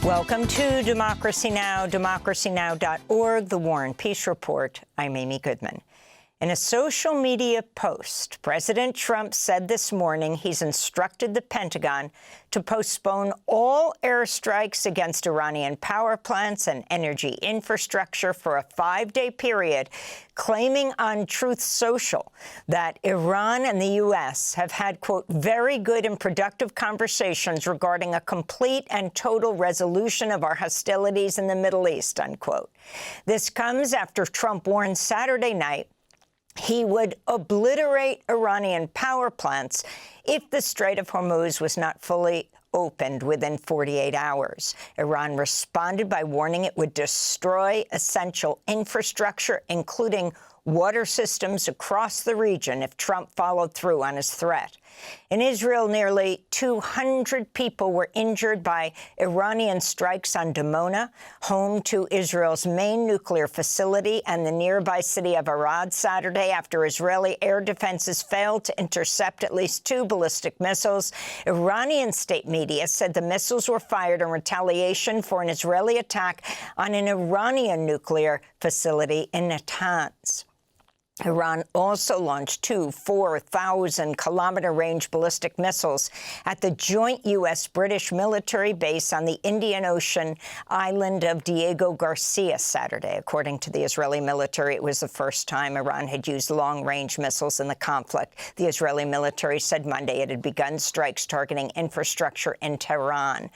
Welcome to Democracy Now!, democracynow.org, The War and Peace Report. I'm Amy Goodman. In a social media post, President Trump said this morning he's instructed the Pentagon to postpone all airstrikes against Iranian power plants and energy infrastructure for a 5-day period, claiming on Truth Social that Iran and the U.S. have had, quote, very good and productive conversations regarding a complete and total resolution of our hostilities in the Middle East, unquote. This comes after Trump warned Saturday night he would obliterate Iranian power plants if the Strait of Hormuz was not fully opened within 48 hours. Iran responded by warning it would destroy essential infrastructure, including water systems across the region, if Trump followed through on his threat. In Israel, nearly 200 people were injured by Iranian strikes on Dimona, home to Israel's main nuclear facility, and the nearby city of Arad Saturday after Israeli air defenses failed to intercept at least 2 ballistic missiles. Iranian state media said the missiles were fired in retaliation for an Israeli attack on an Iranian nuclear facility in Natanz. Iran also launched 2 4,000-kilometer range ballistic missiles at the joint U.S.-British military base on the Indian Ocean island of Diego Garcia Saturday. According to the Israeli military, it was the first time Iran had used long-range missiles in the conflict. The Israeli military said Monday it had begun strikes targeting infrastructure in Tehran.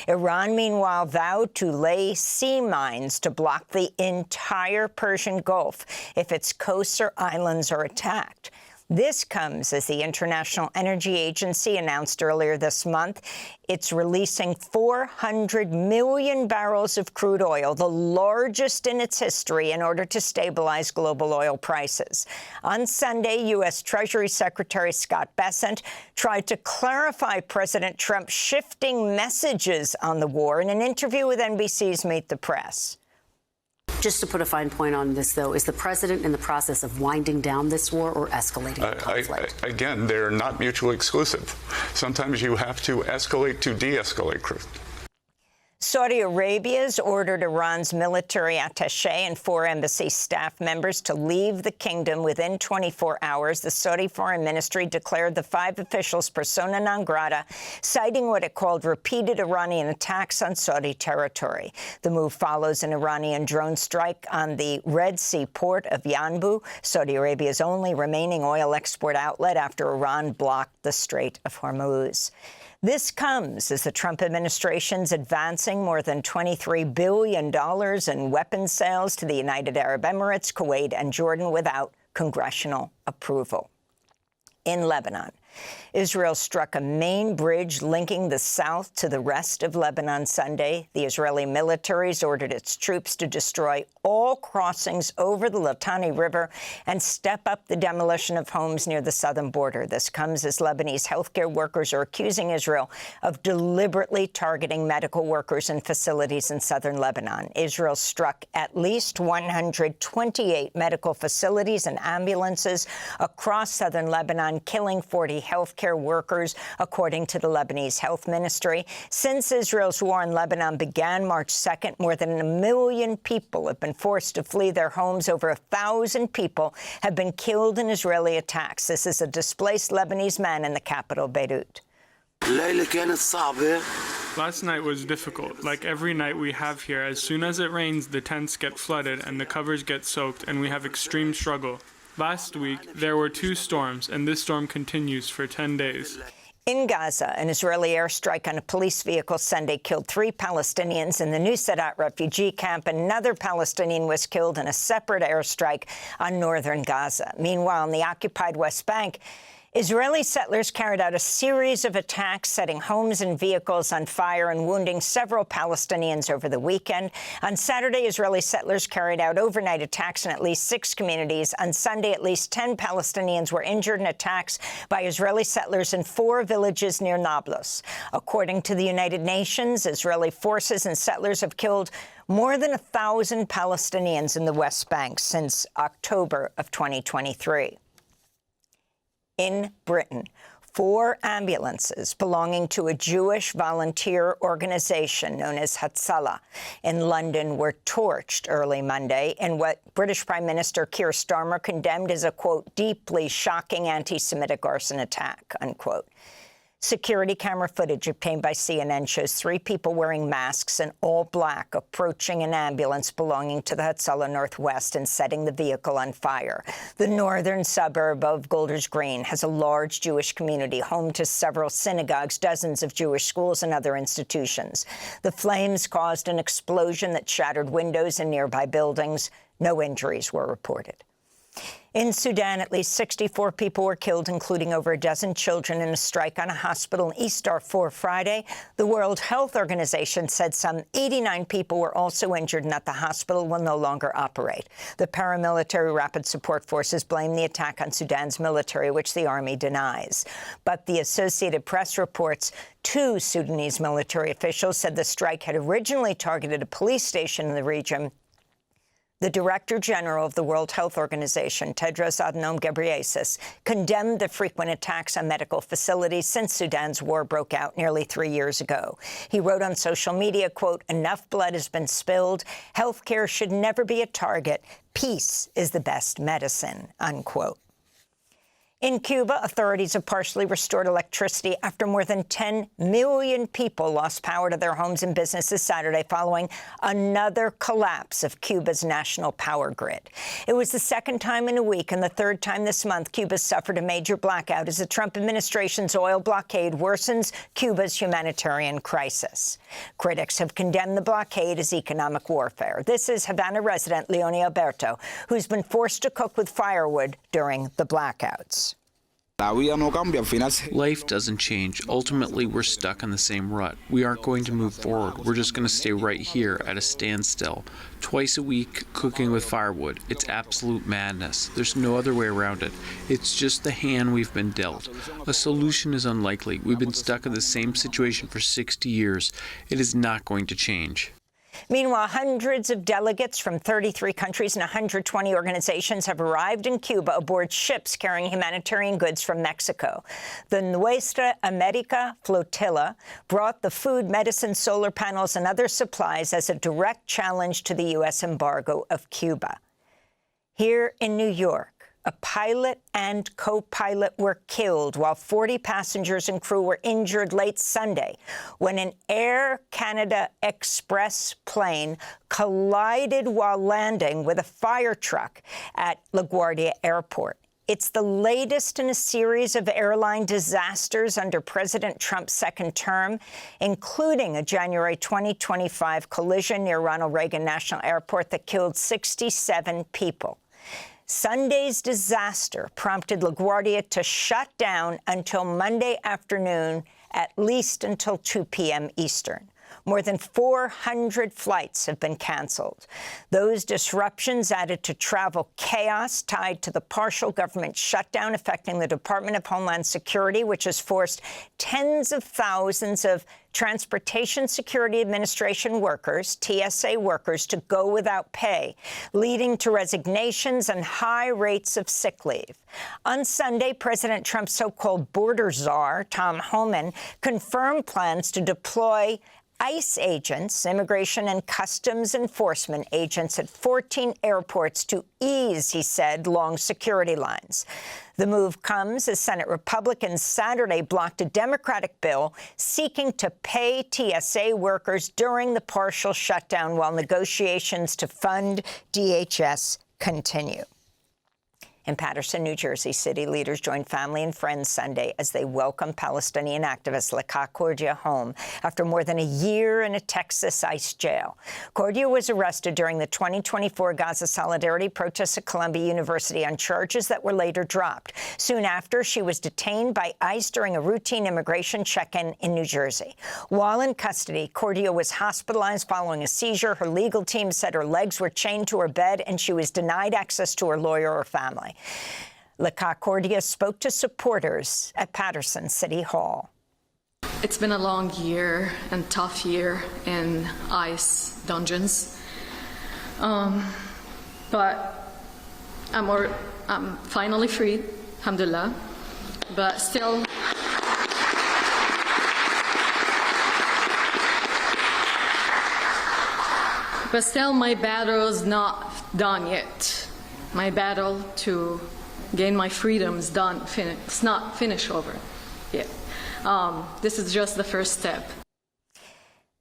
Iran, meanwhile, vowed to lay sea mines to block the entire Persian Gulf if its coasts or islands are attacked. This comes as the International Energy Agency announced earlier this month it's releasing 400 million barrels of crude oil, the largest in its history, in order to stabilize global oil prices. On Sunday, U.S. Treasury Secretary Scott Bessent tried to clarify President Trump's shifting messages on the war in an interview with NBC's Meet the Press. Just to put a fine point on this, though, is the president in the process of winding down this war or escalating the conflict? Again, they're not mutually exclusive. Sometimes you have to escalate to de-escalate. Saudi Arabia has ordered Iran's military attaché and 4 embassy staff members to leave the kingdom within 24 hours. The Saudi Foreign Ministry declared the 5 officials persona non grata, citing what it called repeated Iranian attacks on Saudi territory. The move follows an Iranian drone strike on the Red Sea port of Yanbu, Saudi Arabia's only remaining oil export outlet after Iran blocked the Strait of Hormuz. This comes as the Trump administration's advancing more than $23 billion in weapons sales to the United Arab Emirates, Kuwait, and Jordan without congressional approval. In Lebanon, Israel struck a main bridge linking the south to the rest of Lebanon Sunday. The Israeli military has ordered its troops to destroy all crossings over the Litani River and step up the demolition of homes near the southern border. This comes as Lebanese healthcare workers are accusing Israel of deliberately targeting medical workers in facilities in southern Lebanon. Israel struck at least 128 medical facilities and ambulances across southern Lebanon, killing 40 healthcare workers, according to the Lebanese Health Ministry. Since Israel's war in Lebanon began March 2nd, more than 1 million people have been forced to flee their homes. Over 1,000 people have been killed in Israeli attacks. This is a displaced Lebanese man in the capital, Beirut. Last night was difficult. Like every night we have here, as soon as it rains, the tents get flooded and the covers get soaked, and we have extreme struggle. Last week, there were 2 storms, and this storm continues for 10 days. In Gaza, an Israeli airstrike on a police vehicle Sunday killed 3 Palestinians in the Nuseirat refugee camp. Another Palestinian was killed in a separate airstrike on northern Gaza. Meanwhile, in the occupied West Bank, Israeli settlers carried out a series of attacks, setting homes and vehicles on fire and wounding several Palestinians over the weekend. On Saturday, Israeli settlers carried out overnight attacks in at least 6 communities. On Sunday, at least 10 Palestinians were injured in attacks by Israeli settlers in 4 villages near Nablus. According to the United Nations, Israeli forces and settlers have killed more than 1,000 Palestinians in the West Bank since October of 2023. In Britain, 4 ambulances belonging to a Jewish volunteer organization known as Hatzalah in London were torched early Monday in what British Prime Minister Keir Starmer condemned as a, quote, deeply shocking anti-Semitic arson attack, unquote. Security camera footage obtained by CNN shows 3 people wearing masks and all black approaching an ambulance belonging to the Hatzalah Northwest and setting the vehicle on fire. The northern suburb of Golders Green has a large Jewish community, home to several synagogues, dozens of Jewish schools and other institutions. The flames caused an explosion that shattered windows in nearby buildings. No injuries were reported. In Sudan, at least 64 people were killed, including over a dozen children, in a strike on a hospital in East Darfur Friday. The World Health Organization said some 89 people were also injured and that the hospital will no longer operate. The paramilitary Rapid Support Forces blame the attack on Sudan's military, which the army denies. But the Associated Press reports 2 Sudanese military officials said the strike had originally targeted a police station in the region. The Director General of the World Health Organization, Tedros Adhanom Ghebreyesus, condemned the frequent attacks on medical facilities since Sudan's war broke out nearly 3 years ago. He wrote on social media, quote, enough blood has been spilled. Healthcare should never be a target. Peace is the best medicine, unquote. In Cuba, authorities have partially restored electricity after more than 10 million people lost power to their homes and businesses Saturday following another collapse of Cuba's national power grid. It was the 2nd time in a week and the 3rd time this month Cuba suffered a major blackout as the Trump administration's oil blockade worsens Cuba's humanitarian crisis. Critics have condemned the blockade as economic warfare. This is Havana resident Leonie Alberto, who's been forced to cook with firewood during the blackouts. Life doesn't change. Ultimately, we're stuck in the same rut. We aren't going to move forward. We're just going to stay right here at a standstill. Twice a week, cooking with firewood. It's absolute madness. There's no other way around it. It's just the hand we've been dealt. A solution is unlikely. We've been stuck in the same situation for 60 years. It is not going to change. Meanwhile, hundreds of delegates from 33 countries and 120 organizations have arrived in Cuba aboard ships carrying humanitarian goods from Mexico. The Nuestra America Flotilla brought the food, medicine, solar panels, and other supplies as a direct challenge to the U.S. embargo of Cuba. Here in New York, a pilot and co-pilot were killed while 40 passengers and crew were injured late Sunday when an Air Canada Express plane collided while landing with a fire truck at LaGuardia Airport. It's the latest in a series of airline disasters under President Trump's 2nd term, including a January 2025 collision near Ronald Reagan National Airport that killed 67 people. Sunday's disaster prompted LaGuardia to shut down until Monday afternoon, at least until 2 p.m. Eastern. More than 400 flights have been canceled. Those disruptions added to travel chaos tied to the partial government shutdown affecting the Department of Homeland Security, which has forced tens of thousands of Transportation Security Administration workers, TSA workers, to go without pay, leading to resignations and high rates of sick leave. On Sunday, President Trump's so-called border czar, Tom Homan, confirmed plans to deploy ICE agents, Immigration and Customs Enforcement agents, at 14 airports to ease, he said, long security lines. The move comes as Senate Republicans Saturday blocked a Democratic bill seeking to pay TSA workers during the partial shutdown while negotiations to fund DHS continue. In Paterson, New Jersey, city leaders joined family and friends Sunday as they welcomed Palestinian activist Laka Kordia home after more than a year in a Texas ICE jail. Kordia was arrested during the 2024 Gaza Solidarity protests at Columbia University on charges that were later dropped. Soon after, she was detained by ICE during a routine immigration check-in in New Jersey. While in custody, Kordia was hospitalized following a seizure. Her legal team said her legs were chained to her bed and she was denied access to her lawyer or family. Laka Kordia spoke to supporters at Paterson City Hall. It's been a long year and tough year in ICE dungeons, but I'm finally free, alhamdulillah, but still But still, my battle's not done yet. My battle to gain my freedom is done. It's not finished over yet. This is just the first step.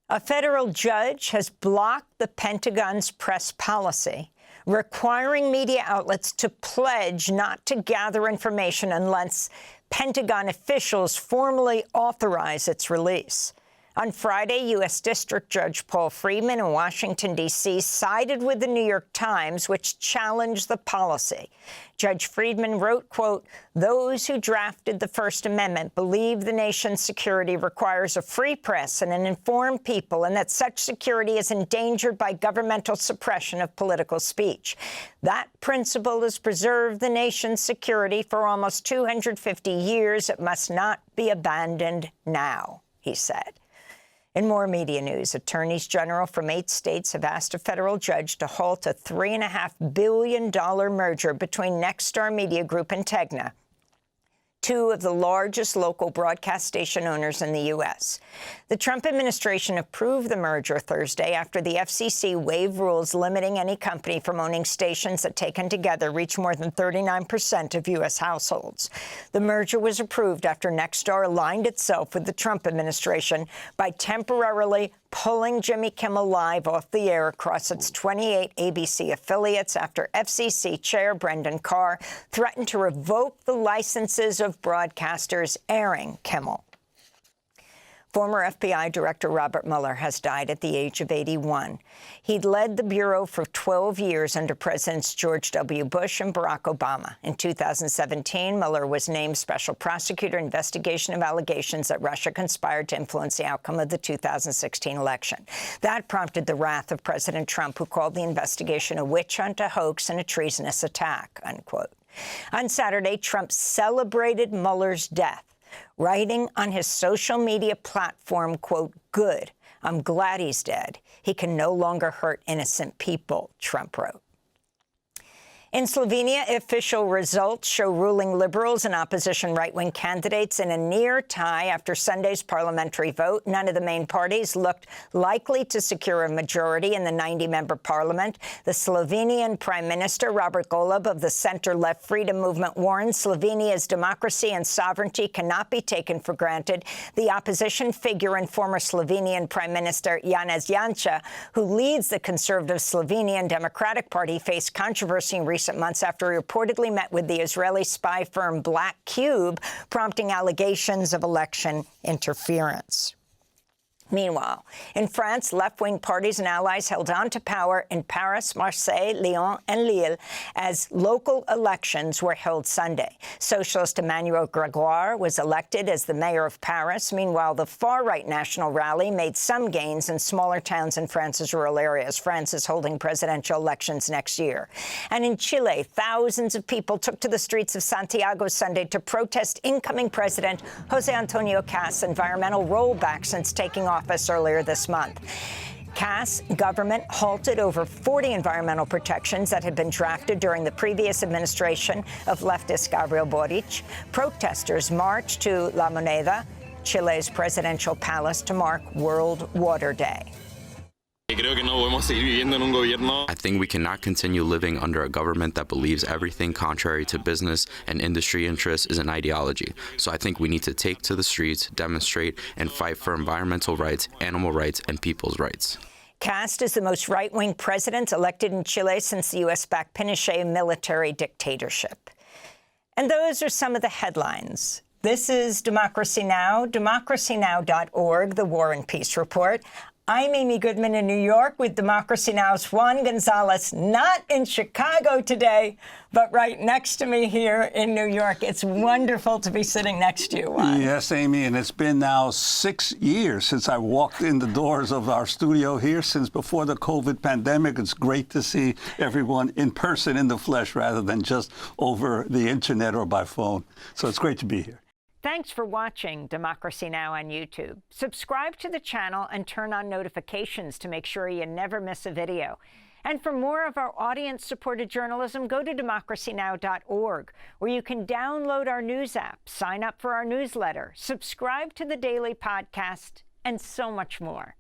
A federal judge has blocked the Pentagon's press policy, requiring media outlets to pledge not to gather information unless Pentagon officials formally authorize its release. On Friday, U.S. District Judge Paul Friedman in Washington, D.C., sided with the New York Times, which challenged the policy. Judge Friedman wrote, quote, "Those who drafted the First Amendment believe the nation's security requires a free press and an informed people, and that such security is endangered by governmental suppression of political speech. That principle has preserved the nation's security for almost 250 years. It must not be abandoned now," he said. In more media news, attorneys general from 8 states have asked a federal judge to halt a $3.5 billion merger between Nexstar Media Group and Tegna, 2 of the largest local broadcast station owners in the U.S. The Trump administration approved the merger Thursday after the FCC waived rules limiting any company from owning stations that, taken together, reach more than 39% of U.S. households. The merger was approved after Nexstar aligned itself with the Trump administration by temporarily pulling Jimmy Kimmel Live off the air across its 28 ABC affiliates after FCC Chair Brendan Carr threatened to revoke the licenses of broadcasters airing Kimmel. Former FBI Director Robert Mueller has died at the age of 81. He'd led the Bureau for 12 years under Presidents George W. Bush and Barack Obama. In 2017, Mueller was named special prosecutor in investigation of allegations that Russia conspired to influence the outcome of the 2016 election. That prompted the wrath of President Trump, who called the investigation a witch hunt, a hoax, and a treasonous attack, unquote. On Saturday, Trump celebrated Mueller's death, writing on his social media platform, quote, "Good. I'm glad he's dead. He can no longer hurt innocent people," Trump wrote. In Slovenia, official results show ruling Liberals and opposition right-wing candidates in a near tie after Sunday's parliamentary vote. None of the main parties looked likely to secure a majority in the 90-member parliament. The Slovenian Prime Minister, Robert Golob, of the center-left Freedom Movement, warned Slovenia's democracy and sovereignty cannot be taken for granted. The opposition figure and former Slovenian Prime Minister Janez Janša, who leads the conservative Slovenian Democratic Party, faced controversy in recent months after he reportedly met with the Israeli spy firm Black Cube, prompting allegations of election interference. Meanwhile, in France, left-wing parties and allies held on to power in Paris, Marseille, Lyon, and Lille as local elections were held Sunday. Socialist Emmanuel Grégoire was elected as the mayor of Paris. Meanwhile, the far-right National Rally made some gains in smaller towns in France's rural areas. France is holding presidential elections next year. And in Chile, thousands of people took to the streets of Santiago Sunday to protest incoming President José Antonio Cast's environmental rollback since taking office earlier this month. Cast's government halted over 40 environmental protections that had been drafted during the previous administration of leftist Gabriel Boric. Protesters marched to La Moneda, Chile's presidential palace, to mark World Water Day. I think we cannot continue living under a government that believes everything contrary to business and industry interests is an ideology. So I think we need to take to the streets, demonstrate, and fight for environmental rights, animal rights, and people's rights. Cast is the most right-wing president elected in Chile since the U.S.-backed Pinochet military dictatorship. And those are some of the headlines. This is Democracy Now!, democracynow.org, the War and Peace Report. I'm Amy Goodman in New York with Democracy Now!'s Juan Gonzalez, not in Chicago today, but right next to me here in New York. It's wonderful to be sitting next to you, Juan. Yes, Amy, and it's been now 6 years since I walked in the doors of our studio here, since before the COVID pandemic. It's great to see everyone in person, in the flesh, rather than just over the internet or by phone. So it's great to be here. Thanks for watching Democracy Now! On YouTube. Subscribe to the channel and turn on notifications to make sure you never miss a video. And for more of our audience-supported journalism, go to democracynow.org, where you can download our news app, sign up for our newsletter, subscribe to the daily podcast, and so much more.